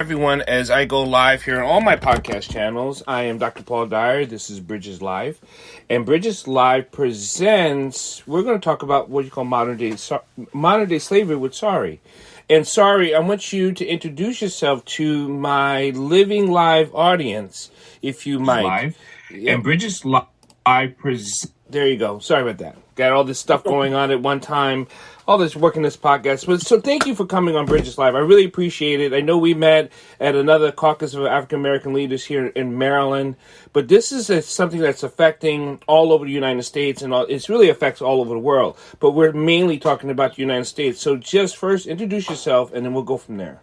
Everyone, as I go live here on all my podcast channels. I am Dr. Paul Dyer. This is Bridges Live. And Bridges Live presents, we're going to talk about what you call modern day slavery with Sari. And Sari, I want you to introduce yourself to my living live audience, if you might. Live. Yep. And Bridges Live presents. There you go. Sorry about that. Got all this stuff going on at one time. All this working this podcast. But so thank you for coming on Bridges Live. I really appreciate it. I know we met at another caucus of African American leaders here in Maryland, but this is something that's affecting all over the United States, and it really affects all over the world. But we're mainly talking about the United States. So just first introduce yourself, and then we'll go from there.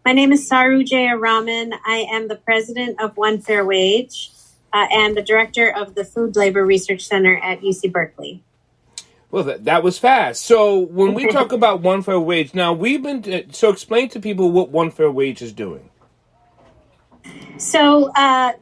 My name is Saru Jayaraman. I am the president of One Fair Wage and the director of the Food Labor Research Center at UC Berkeley. Well, that was fast. So when we talk about One Fair Wage, now so explain to people what One Fair Wage is doing. So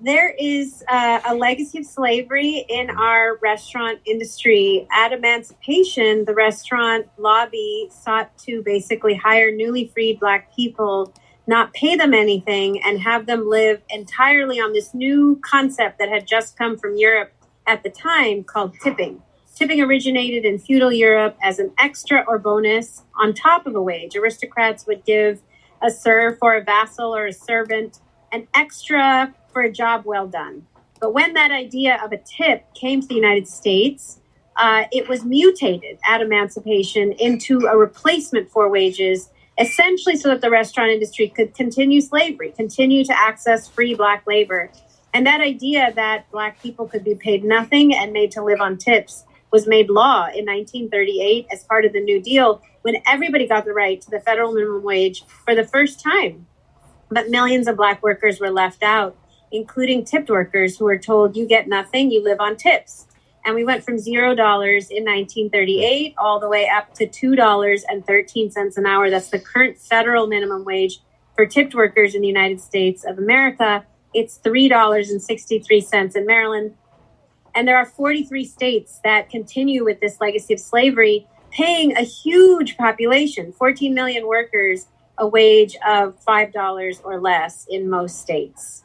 there is a legacy of slavery in our restaurant industry. At emancipation, the restaurant lobby sought to basically hire newly freed Black people, not pay them anything, and have them live entirely on this new concept that had just come from Europe at the time called tipping. Tipping originated in feudal Europe as an extra or bonus on top of a wage. Aristocrats would give a serf or a vassal or a servant an extra for a job well done. But when that idea of a tip came to the United States, it was mutated at emancipation into a replacement for wages, essentially so that the restaurant industry could continue slavery, continue to access free Black labor. And that idea that Black people could be paid nothing and made to live on tips was made law in 1938 as part of the New Deal, when everybody got the right to the federal minimum wage for the first time. But millions of Black workers were left out, including tipped workers who were told, you get nothing, you live on tips. And we went from $0 in 1938 all the way up to $2.13 an hour. That's the current federal minimum wage for tipped workers in the United States of America. It's $3.63 in Maryland. And there are 43 states that continue with this legacy of slavery, paying a huge population, 14 million workers, a wage of $5 or less in most states.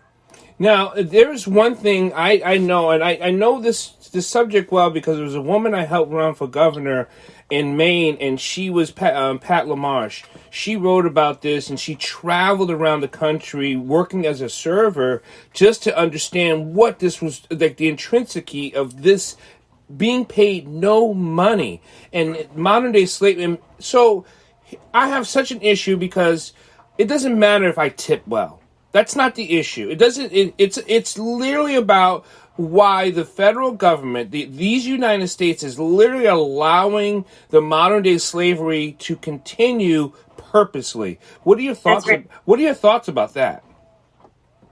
Now, there's one thing I know, and I know this subject well because there was a woman I helped run for governor in Maine, and she was Pat LaMarche. She wrote about this, and she traveled around the country working as a server just to understand what this was, like the intrinsicity of this being paid no money and modern day slavery. So I have such an issue because it doesn't matter if I tip well. That's not the issue. It's literally about why the federal government, these United States, is literally allowing the modern day slavery to continue purposely. What are your thoughts? Right. What are your thoughts about that?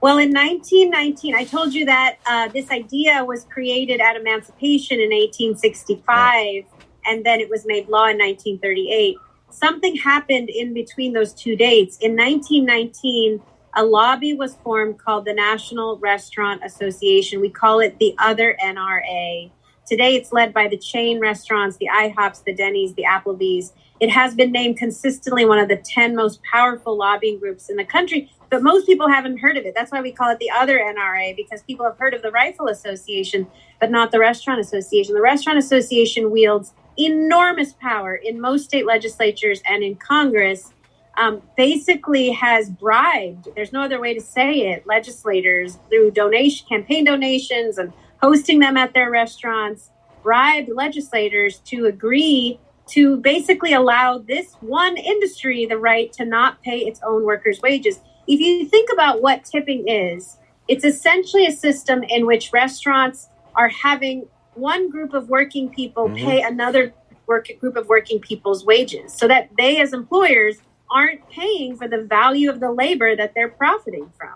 Well, in 1919, I told you that this idea was created at emancipation in 1865, right, and then it was made law in 1938. Something happened in between those two dates. In 1919, a lobby was formed called the National Restaurant Association. We call it the other NRA. Today, it's led by the chain restaurants, the IHOPs, the Denny's, the Applebee's. It has been named consistently one of the 10 most powerful lobbying groups in the country, but most people haven't heard of it. That's why we call it the other NRA, because people have heard of the Rifle Association, but not the Restaurant Association. The Restaurant Association wields enormous power in most state legislatures and in Congress. Basically has bribed, there's no other way to say it, legislators through campaign donations and hosting them at their restaurants, bribed legislators to agree to basically allow this one industry the right to not pay its own workers' wages. If you think about what tipping is, it's essentially a system in which restaurants are having one group of working people pay another group of working people's wages so that they as employers aren't paying for the value of the labor that they're profiting from.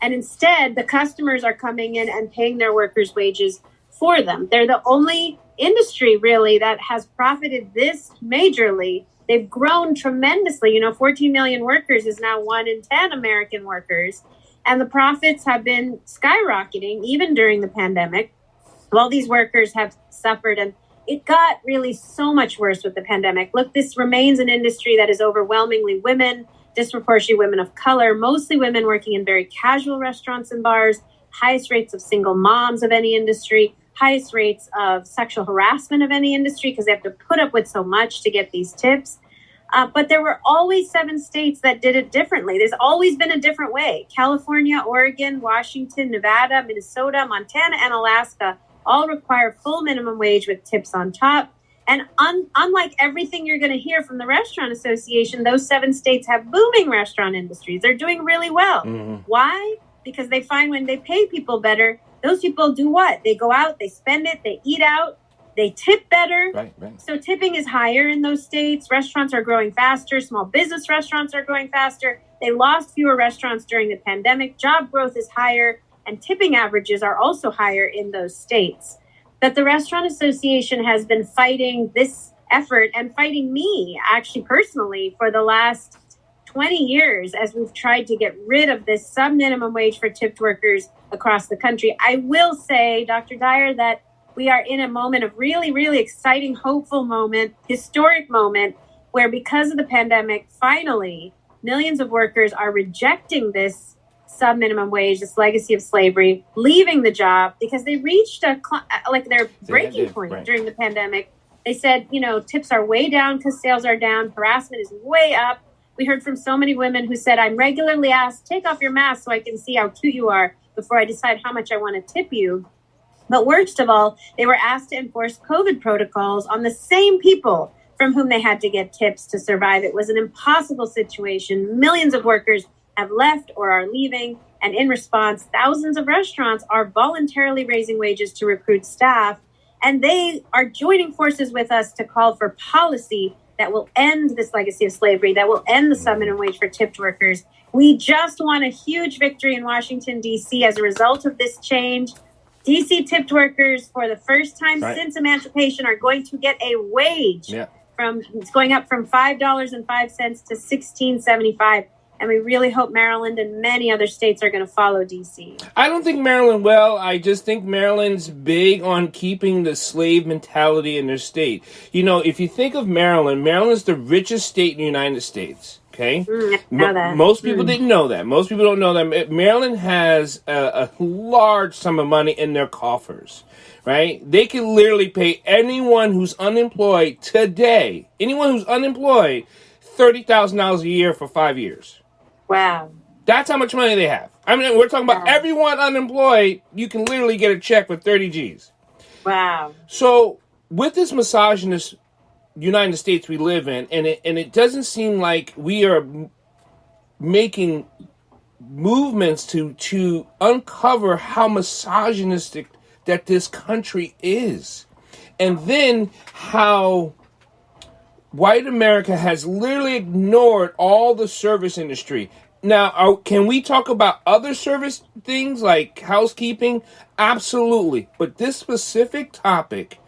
And instead, the customers are coming in and paying their workers' wages for them. They're the only industry, really, that has profited this majorly. They've grown tremendously. 14 million workers is now 1 in 10 American workers. And the profits have been skyrocketing, even during the pandemic, while these workers have suffered. And it got really so much worse with the pandemic. Look, this remains an industry that is overwhelmingly women. disproportionately women of color, mostly women working in very casual restaurants and bars, highest rates of single moms of any industry, highest rates of sexual harassment of any industry because they have to put up with so much to get these tips. But there were always 7 states that did it differently. There's always been a different way. California, Oregon, Washington, Nevada, Minnesota, Montana, and Alaska all require full minimum wage with tips on top. And unlike everything you're going to hear from the Restaurant Association, those 7 states have booming restaurant industries. They're doing really well. Mm-hmm. Why? Because they find when they pay people better, those people do what? They go out, they spend it, they eat out, they tip better. Right. So tipping is higher in those states. Restaurants are growing faster. Small business restaurants are growing faster. They lost fewer restaurants during the pandemic. Job growth is higher, and tipping averages are also higher in those states. But the Restaurant Association has been fighting this effort and fighting me, actually personally, for the last 20 years as we've tried to get rid of this sub-minimum wage for tipped workers across the country. I will say, Dr. Dyer, that we are in a moment of really, really exciting, hopeful moment, historic moment, where because of the pandemic, finally, millions of workers are rejecting this sub-minimum wage, this legacy of slavery, leaving the job because they reached their breaking point during the pandemic. They said, tips are way down because sales are down. Harassment is way up. We heard from so many women who said, I'm regularly asked, take off your mask so I can see how cute you are before I decide how much I want to tip you. But worst of all, they were asked to enforce COVID protocols on the same people from whom they had to get tips to survive. It was an impossible situation. Millions of workers have left or are leaving. And in response, thousands of restaurants are voluntarily raising wages to recruit staff. And they are joining forces with us to call for policy that will end this legacy of slavery, that will end the sub-minimum wage for tipped workers. We just won a huge victory in Washington, D.C. as a result of this change. D.C. tipped workers, for the first time since emancipation, are going to get a wage. It's going up from $5.05 to $16.75. And we really hope Maryland and many other states are going to follow D.C. I don't think Maryland will. I just think Maryland's big on keeping the slave mentality in their state. If you think of Maryland, Maryland is the richest state in the United States. Okay? I know that. Most people didn't know that. Most people don't know that. Maryland has a large sum of money in their coffers. Right? They can literally pay anyone who's unemployed today, $30,000 a year for 5 years. Wow. That's how much money they have. I mean, we're talking about everyone unemployed. You can literally get a check for 30 G's. Wow. So with this misogynist United States we live in, and it doesn't seem like we are making movements to uncover how misogynistic that this country is. And then how white America has literally ignored all the service industry. Now, can we talk about other service things like housekeeping? Absolutely. But this specific topic,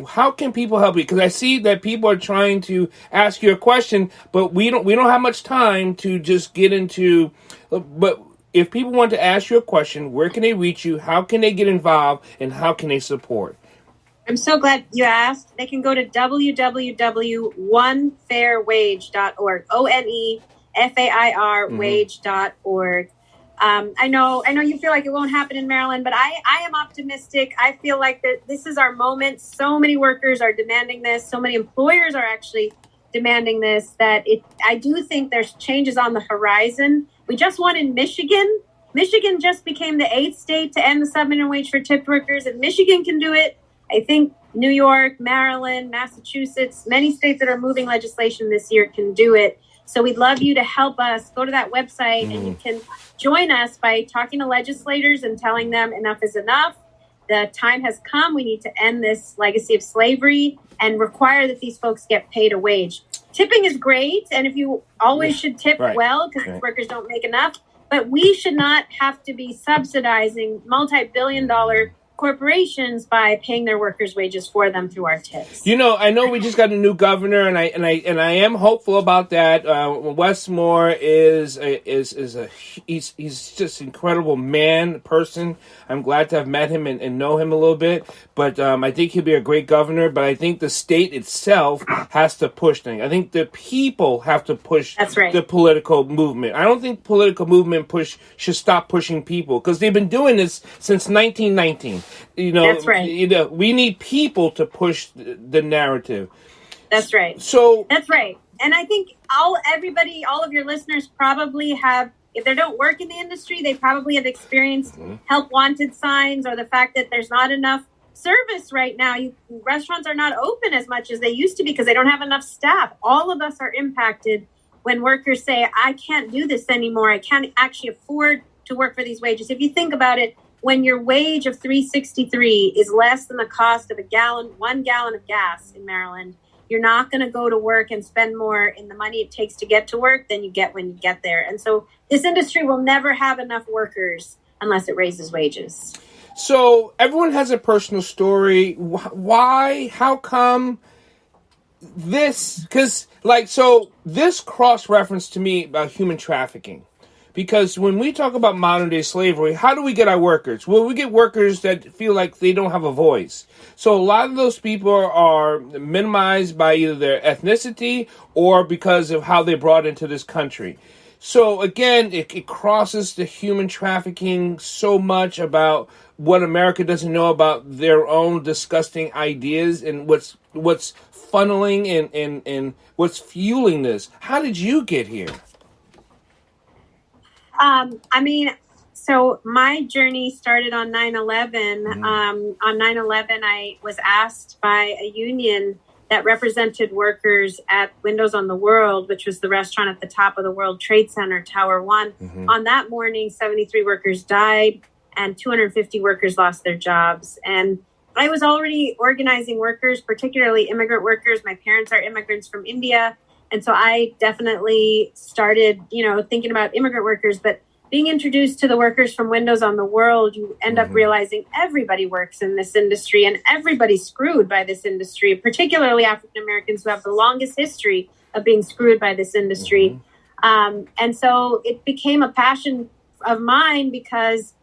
how can people help you? Because I see that people are trying to ask you a question, but we don't have much time to just get into. But if people want to ask you a question, where can they reach you? How can they get involved? And how can they support? I'm so glad you asked. They can go to www.onefairwage.org, ONEFAIR wage.org. I know you feel like it won't happen in Maryland, but I am optimistic. I feel like that this is our moment. So many workers are demanding this. So many employers are actually demanding this, I do think there's changes on the horizon. We just won in Michigan. Michigan just became the 8th state to end the sub-minimum wage for tipped workers. If Michigan can do it, I think New York, Maryland, Massachusetts, many states that are moving legislation this year can do it. So we'd love you to help us. Go to that website and you can join us by talking to legislators and telling them enough is enough. The time has come. We need to end this legacy of slavery and require that these folks get paid a wage. Tipping is great. And if you always should tip well because workers don't make enough, but we should not have to be subsidizing multi-billion-dollar corporations by paying their workers' wages for them through our tips. I know we just got a new governor, and I am hopeful about that. Westmore is he's just an incredible person. I'm glad to have met him and know him a little bit. But I think he'll be a great governor. But I think the state itself has to push things. I think the people have to push. That's right. The political movement. I don't think political movement should stop pushing people, because they've been doing this since 1919. That's right. We need people to push the narrative. That's right. So that's right. And I think all of your listeners probably have, if they don't work in the industry, they probably have experienced help wanted signs, or the fact that there's not enough service right now. Restaurants are not open as much as they used to because they don't have enough staff. All of us are impacted when workers say, I can't do this anymore. I can't actually afford to work for these wages. If you think about it, when your wage of $3.63 is less than the cost of 1 gallon of gas in Maryland, you're not going to go to work and spend more in the money it takes to get to work than you get when you get there. And so this industry will never have enough workers unless it raises wages. So everyone has a personal story. Why? How come this? Because this cross-reference to me about human trafficking. Because when we talk about modern day slavery, how do we get our workers? Well, we get workers that feel like they don't have a voice. So a lot of those people are minimized by either their ethnicity or because of how they brought into this country. So again, it crosses the human trafficking so much about what America doesn't know about their own disgusting ideas and what's funneling and what's fueling this. How did you get here? So my journey started on 9/11. On 9/11, I was asked by a union that represented workers at Windows on the World, which was the restaurant at the top of the World Trade Center, Tower 1. On that morning, 73 workers died and 250 workers lost their jobs. And I was already organizing workers, particularly immigrant workers. My parents are immigrants from India. And so I definitely started, thinking about immigrant workers, but being introduced to the workers from Windows on the World, you end up realizing everybody works in this industry and everybody's screwed by this industry, particularly African Americans who have the longest history of being screwed by this industry. And so it became a passion of mine because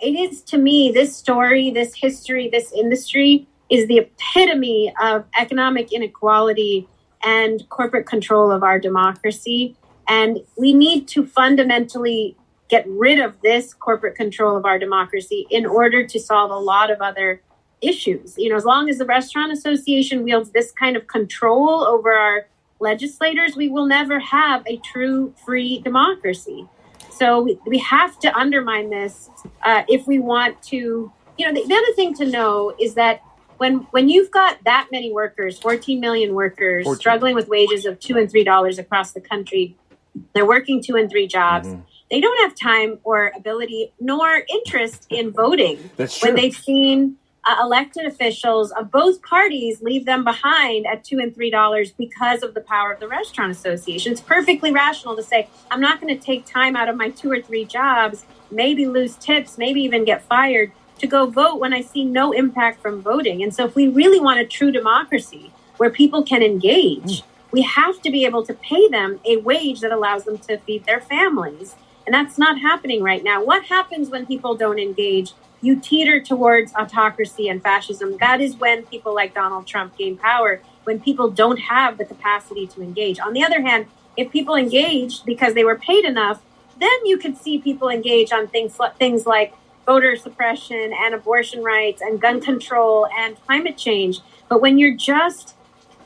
it is, to me, this story, this history, this industry is the epitome of economic inequality and corporate control of our democracy. And we need to fundamentally get rid of this corporate control of our democracy in order to solve a lot of other issues. As long as the Restaurant Association wields this kind of control over our legislators, we will never have a true free democracy. So we have to undermine this if we want to. The other thing to know is that when you've got that many workers, 14 million workers struggling with wages of $2 and $3 across the country, they're working 2 and 3 jobs. They don't have time or ability nor interest in voting. That's true. When they've seen elected officials of both parties leave them behind at $2 and $3 because of the power of the Restaurant Association. It's perfectly rational to say, I'm not going to take time out of my 2 or 3 jobs, maybe lose tips, maybe even get fired, to go vote when I see no impact from voting. And so if we really want a true democracy where people can engage, we have to be able to pay them a wage that allows them to feed their families. And that's not happening right now. What happens when people don't engage? You teeter towards autocracy and fascism. That is when people like Donald Trump gain power, when people don't have the capacity to engage. On the other hand, if people engaged because they were paid enough, then you could see people engage on things like voter suppression and abortion rights and gun control and climate change. But when you're just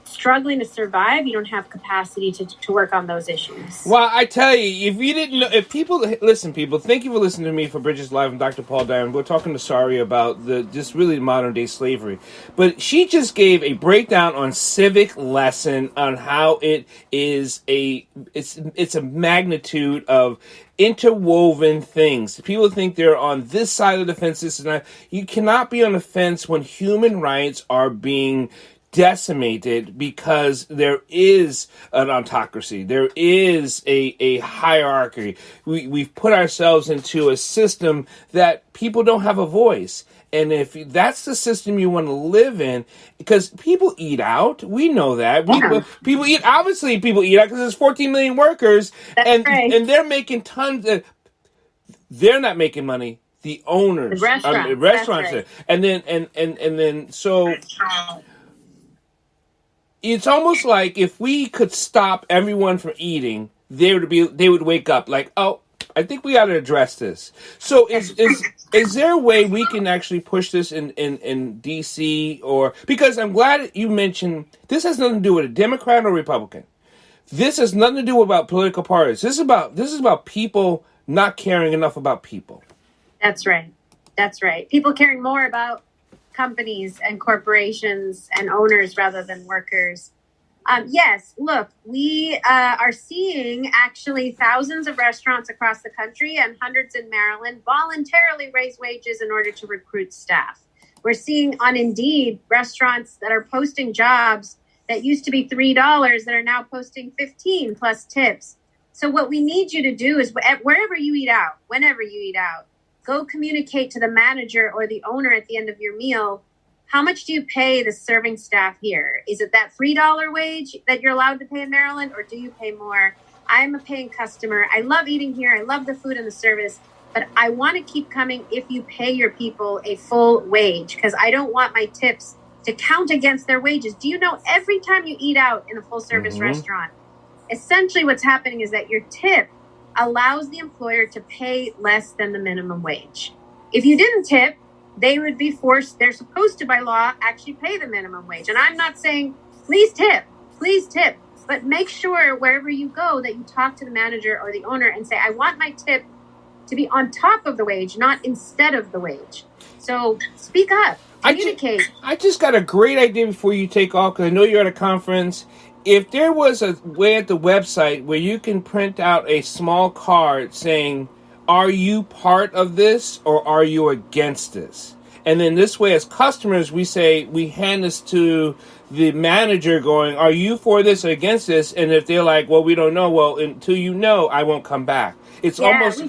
struggling to survive, you don't have capacity to work on those issues. Well, I tell you, if you didn't know, if people listen, people, thank you for listening to me for Bridges Live and Dr. Paul Dyer. We're talking to Sari about just really modern day slavery, but she just gave a breakdown on civic lesson on how it is it's a magnitude of interwoven things. People think they're on this side of the fence. This and that. You cannot be on the fence when human rights are being decimated because there is an autocracy. There is a hierarchy. We've put ourselves into a system that people don't have a voice. And if that's the system you want to live in, because people eat out, we know that. People eat, obviously people eat out because there's 14 million workers, and they're making tons of, they're not making money. The owners, the restaurants, right. and then so it's almost like if we could stop everyone from eating, they would wake up like, oh, I think we got to address this. So is there a way we can actually push this in DC, or, because I'm glad you mentioned this has nothing to do with a Democrat or Republican. This has nothing to do about political parties. This is about people not caring enough about people. That's right. That's right. People caring more about companies and corporations and owners rather than workers. Yes, look, we are seeing actually thousands of restaurants across the country and hundreds in Maryland voluntarily raise wages in order to recruit staff. We're seeing on Indeed restaurants that are posting jobs that used to be $3 that are now posting $15 plus tips. So what we need you to do is wherever you eat out, whenever you eat out, go communicate to the manager or the owner at the end of your meal. How much do you pay the serving staff here? Is it that $3 wage that you're allowed to pay in Maryland, or do you pay more? I'm a paying customer. I love eating here. I love the food and the service, but I want to keep coming if you pay your people a full wage, because I don't want my tips to count against their wages. Do you know every time you eat out in a full service restaurant, essentially what's happening is that your tip allows the employer to pay less than the minimum wage. If you didn't tip, they would be forced, they're supposed to by law actually pay the minimum wage. And I'm not saying, please tip, but make sure wherever you go that you talk to the manager or the owner and say, I want my tip to be on top of the wage, not instead of the wage. So speak up, communicate. I just got a great idea before you take off, because I know you're at a conference. If there was a way at the website where you can print out a small card saying, are you part of this or are you against this? And then this way, as customers, we hand this to the manager going, are you for this or against this? And if they're like, well, we don't know, well, until you know, I won't come back. It's almost...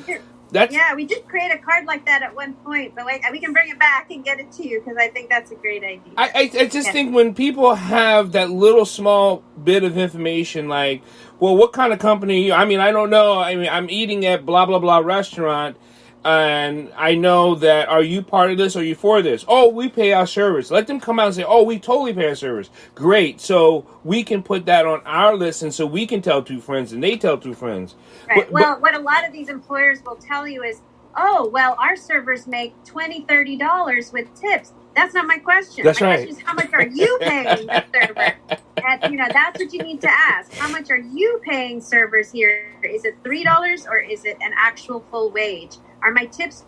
we did create a card like that at one point, but we can bring it back and get it to you, because I think that's a great idea. I just think when people have that little small bit of information, like, well, what kind of company are you? I mean, I don't know. I mean, I'm eating at blah, blah, blah restaurant, and I know that, are you part of this or are you for this? Oh, we pay our servers. Let them come out and say, oh, we totally pay our servers. Great. So we can put that on our list, and so we can tell two friends and they tell two friends. Right. But what a lot of these employers will tell you is, oh, well, our servers make $20, $30 with tips. That's not my question. That's my right. question is, how much are you paying the server? And, that's what you need to ask. How much are you paying servers here? Is it $3 or is it an actual full wage? Are my tips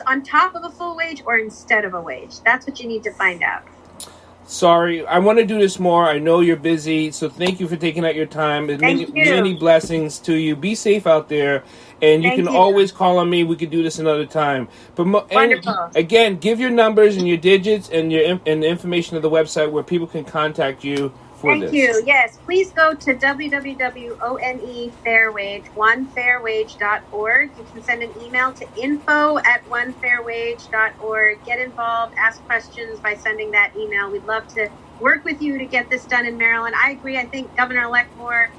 on top of a full wage or instead of a wage? That's what you need to find out. Sorry, I want to do this more. I know you're busy, so thank you for taking out your time. Many blessings to you. Be safe out there, and you can always call on me. We could do this another time. But Wonderful. Again, give your numbers and your digits and and the information of the website where people can contact you for this. Thank you. Yes, please go to onefairwage.org. You can send an email to info@onefairwage.org. Get involved, ask questions by sending that email. We'd love to work with you to get this done in Maryland. I agree. I think Governor-elect Moore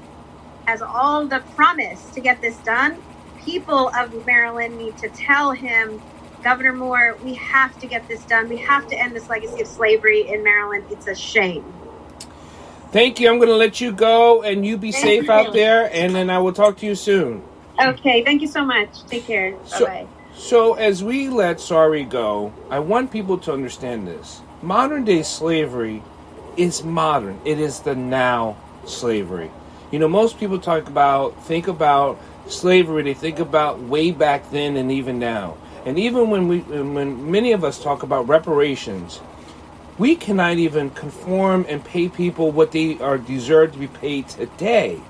has all the promise to get this done. People of Maryland need to tell him, Governor Moore, we have to get this done. We have to end this legacy of slavery in Maryland. It's a shame. Thank you. I'm going to let you go, and you be safe out there, and then I will talk to you soon. Okay. Thank you so much. Take care. Bye-bye. So as we let sorry go, I want people to understand this. Modern day slavery is modern. It is the now slavery. You know, most people think about slavery, they think about way back then and even now. And even when many of us talk about reparations, we cannot even conform and pay people what they are deserved to be paid today.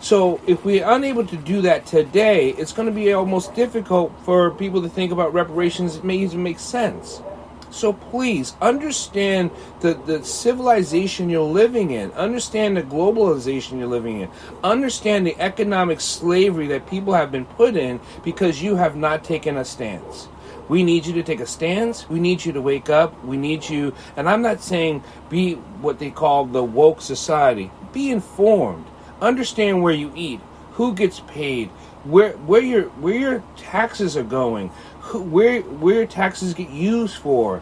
So if we're unable to do that today, it's going to be almost difficult for people to think about reparations. It may even make sense. So please understand the civilization you're living in. Understand the globalization you're living in. Understand the economic slavery that people have been put in because you have not taken a stance. We need you to take a stance. We need you to wake up. We need you, and I'm not saying be what they call the woke society. Be informed. Understand where you eat, who gets paid, where your taxes are going, where your taxes get used for.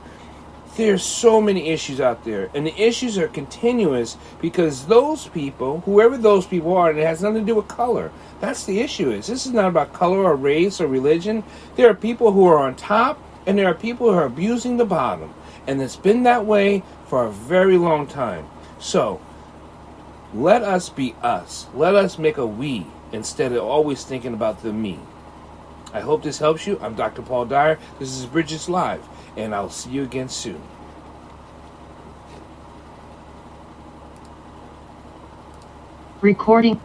There's so many issues out there, and the issues are continuous because those people, whoever those people are, and it has nothing to do with color. That's the issue. This is not about color or race or religion. There are people who are on top, and there are people who are abusing the bottom, and it's been that way for a very long time. So let us be us. Let us make a we instead of always thinking about the me. I hope this helps you. I'm Dr. Paul Dyer. This is Bridges Live, and I'll see you again soon. Recording.